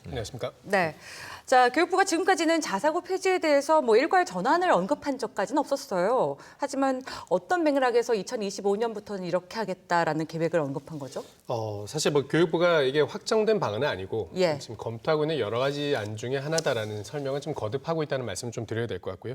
안녕하십니까? 네. 자, 교육부가 지금까지는 자사고 폐지에 대해서 일괄 전환을 언급한 적까지는 없었어요. 하지만 어떤 맥락에서 2025년부터는 이렇게 하겠다라는 계획을 언급한 거죠? 사실 교육부가 이게 확정된 방안은 아니고 예. 지금 검토하고 있는 여러 가지 안 중에 하나다라는 설명을 좀 거듭하고 있다는 말씀을 좀 드려야 될 것 같고요.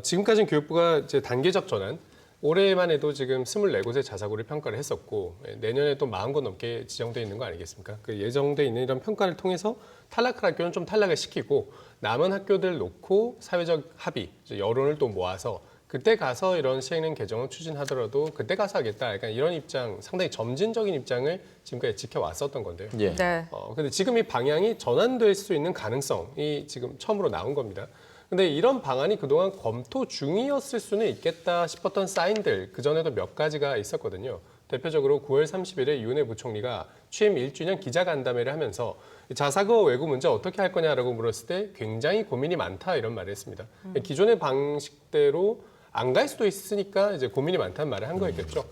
지금까지는 교육부가 이제 단계적 전환, 올해만 해도 지금 24곳의 자사고를 평가를 했었고 내년에 또 40곳 넘게 지정돼 있는 거 아니겠습니까? 그 예정돼 있는 이런 평가를 통해서 탈락한 학교는 좀 탈락을 시키고 남은 학교들 놓고 사회적 합의, 여론을 또 모아서 그때 가서 이런 시행령 개정을 추진하더라도 그때 가서 하겠다. 약간 이런 입장, 상당히 점진적인 입장을 지금까지 지켜왔었던 건데요. 네. 근데 지금 이 방향이 전환될 수 있는 가능성이 지금 처음으로 나온 겁니다. 근데 이런 방안이 그동안 검토 중이었을 수는 있겠다 싶었던 사인들 그전에도 몇 가지가 있었거든요. 대표적으로 9월 30일에 윤해 부총리가 취임 1주년 기자간담회를 하면서 자사고 외고 문제 어떻게 할 거냐라고 물었을 때 굉장히 고민이 많다 이런 말을 했습니다. 기존의 방식대로 안 갈 수도 있으니까 이제 고민이 많다는 말을 한 거였겠죠.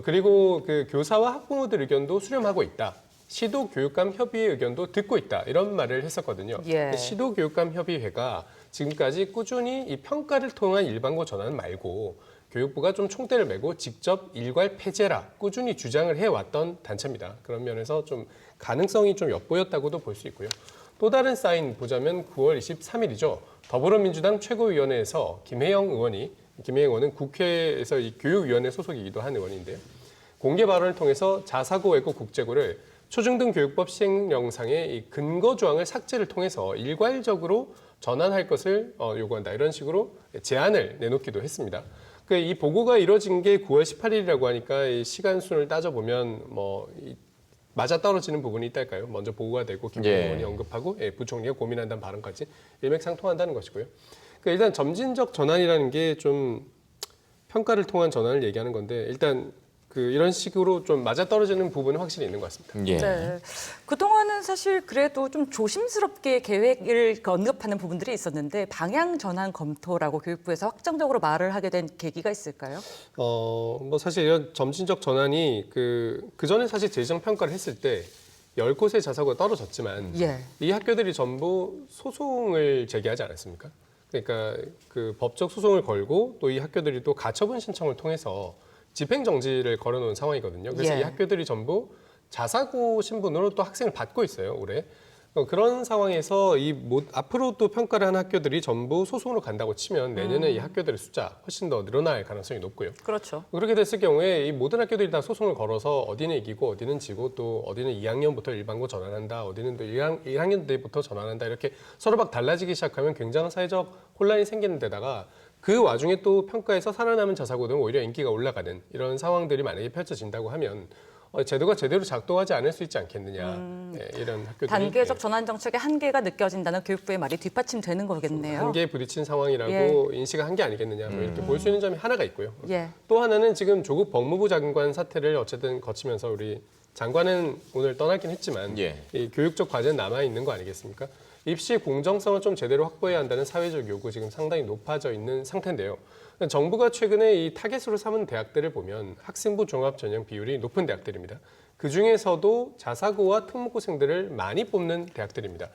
그리고 그 교사와 학부모들 의견도 수렴하고 있다. 시도교육감 협의회 의견도 듣고 있다. 이런 말을 했었거든요. 예. 시도교육감 협의회가 지금까지 꾸준히 이 평가를 통한 일반고 전환 말고 교육부가 좀 총대를 메고 직접 일괄 폐지해라 꾸준히 주장을 해왔던 단체입니다. 그런 면에서 좀 가능성이 좀 엿보였다고도 볼 수 있고요. 또 다른 사인 보자면 9월 23일이죠. 더불어민주당 최고위원회에서 김혜영 의원은 국회에서 이 교육위원회 소속이기도 한 의원인데요. 공개 발언을 통해서 자사고 외고 국제고를 초중등 교육법 시행령상의 이 근거 조항을 삭제를 통해서 일괄적으로 전환할 것을 요구한다. 이런 식으로 제안을 내놓기도 했습니다. 이 보고가 이뤄진 게 9월 18일이라고 하니까 이 시간순을 따져보면 맞아떨어지는 부분이 있달까요? 먼저 보고가 되고 김혜영 의원이 언급하고 부총리가 고민한다는 발언까지 일맥상통한다는 것이고요. 일단 점진적 전환이라는 게 좀 평가를 통한 전환을 얘기하는 건데 일단 이런 식으로 좀 맞아떨어지는 부분은 확실히 있는 것 같습니다. 예. 네. 그동안은 사실 그래도 좀 조심스럽게 계획을 언급하는 부분들이 있었는데 방향 전환 검토라고 교육부에서 확정적으로 말을 하게 된 계기가 있을까요? 사실 이런 점진적 전환이 그전에 사실 재정 평가를 했을 때 10곳의 자사고가 떨어졌지만 이 학교들이 전부 소송을 제기하지 않았습니까? 그러니까 법적 소송을 걸고 또 이 학교들이 또 가처분 신청을 통해서 집행정지를 걸어놓은 상황이거든요. 그래서 이 학교들이 전부 자사고 신분으로 또 학생을 받고 있어요, 올해. 그런 상황에서 앞으로 또 평가를 한 학교들이 전부 소송으로 간다고 치면 내년에 이 학교들의 숫자 훨씬 더 늘어날 가능성이 높고요. 그렇죠. 그렇게 됐을 경우에 이 모든 학교들이 다 소송을 걸어서 어디는 이기고 어디는 지고 또 어디는 2학년부터 일반고 전환한다, 어디는 또 1학년 때부터 전환한다 이렇게 서로 막 달라지기 시작하면 굉장한 사회적 혼란이 생기는 데다가 그 와중에 또 평가에서 살아남은 자사고들은 오히려 인기가 올라가는 이런 상황들이 만약에 펼쳐진다고 하면 제도가 제대로 작동하지 않을 수 있지 않겠느냐. 이런 학교들이. 단계적 전환 정책의 한계가 느껴진다는 교육부의 말이 뒷받침되는 거겠네요. 한계에 부딪힌 상황이라고 인식한 게 아니겠느냐. 이렇게 볼 수 있는 점이 하나가 있고요. 또 하나는 지금 조국 법무부 장관 사태를 어쨌든 거치면서 우리 장관은 오늘 떠나긴 했지만 이 교육적 과제는 남아있는 거 아니겠습니까? 입시 공정성을 좀 제대로 확보해야 한다는 사회적 요구 지금 상당히 높아져 있는 상태인데요. 정부가 최근에 이 타겟으로 삼은 대학들을 보면 학생부 종합 전형 비율이 높은 대학들입니다. 그중에서도 자사고와 특목고생들을 많이 뽑는 대학들입니다.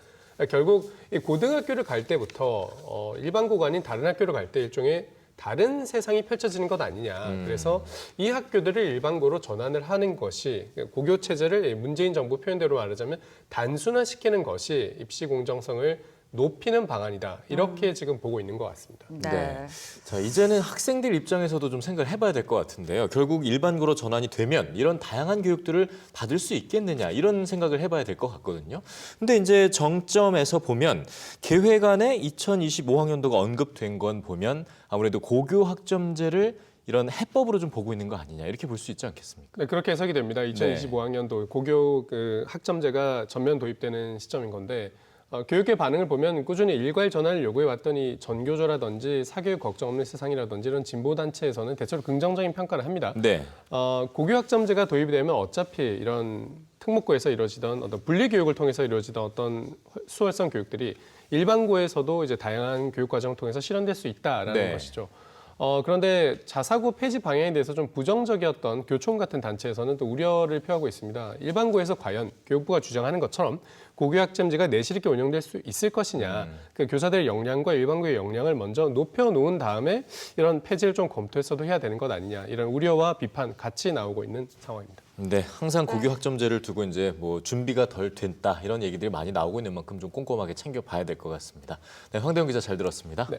결국 이 고등학교를 갈 때부터 일반고가 아닌 다른 학교를 갈 때 일종의 다른 세상이 펼쳐지는 것 아니냐. 그래서 이 학교들을 일반고로 전환을 하는 것이 고교 체제를 문재인 정부 표현대로 말하자면 단순화시키는 것이 입시 공정성을 높이는 방안이다. 이렇게 지금 보고 있는 것 같습니다. 네. 자, 이제는 학생들 입장에서도 좀 생각을 해봐야 될 것 같은데요. 결국 일반고로 전환이 되면 이런 다양한 교육들을 받을 수 있겠느냐 이런 생각을 해봐야 될 것 같거든요. 근데 이제 정점에서 보면 계획 안에 2025학년도가 언급된 건 보면 아무래도 고교 학점제를 이런 해법으로 좀 보고 있는 거 아니냐 이렇게 볼 수 있지 않겠습니까? 네, 그렇게 해석이 됩니다. 2025학년도 고교 학점제가 전면 도입되는 시점인 건데 교육계 반응을 보면 꾸준히 일괄 전환을 요구해왔더니 전교조라든지 사교육 걱정 없는 세상이라든지 이런 진보단체에서는 대체로 긍정적인 평가를 합니다. 고교학점제가 도입이 되면 어차피 이런 특목고에서 이루어지던 어떤 분리교육을 통해서 이루어지던 어떤 수월성 교육들이 일반고에서도 이제 다양한 교육과정을 통해서 실현될 수 있다라는 것이죠. 그런데 자사고 폐지 방향에 대해서 좀 부정적이었던 교총 같은 단체에서는 또 우려를 표하고 있습니다. 일반고에서 과연 교육부가 주장하는 것처럼 고교학점제가 내실 있게 운영될 수 있을 것이냐. 그 교사들의 역량과 일반고의 역량을 먼저 높여놓은 다음에 이런 폐지를 좀 검토했어도 해야 되는 것 아니냐. 이런 우려와 비판 같이 나오고 있는 상황입니다. 네, 항상 고교 학점제를 두고 이제 뭐 준비가 덜 됐다 이런 얘기들이 많이 나오고 있는 만큼 좀 꼼꼼하게 챙겨봐야 될 것 같습니다. 네, 황대영 기자 잘 들었습니다. 네.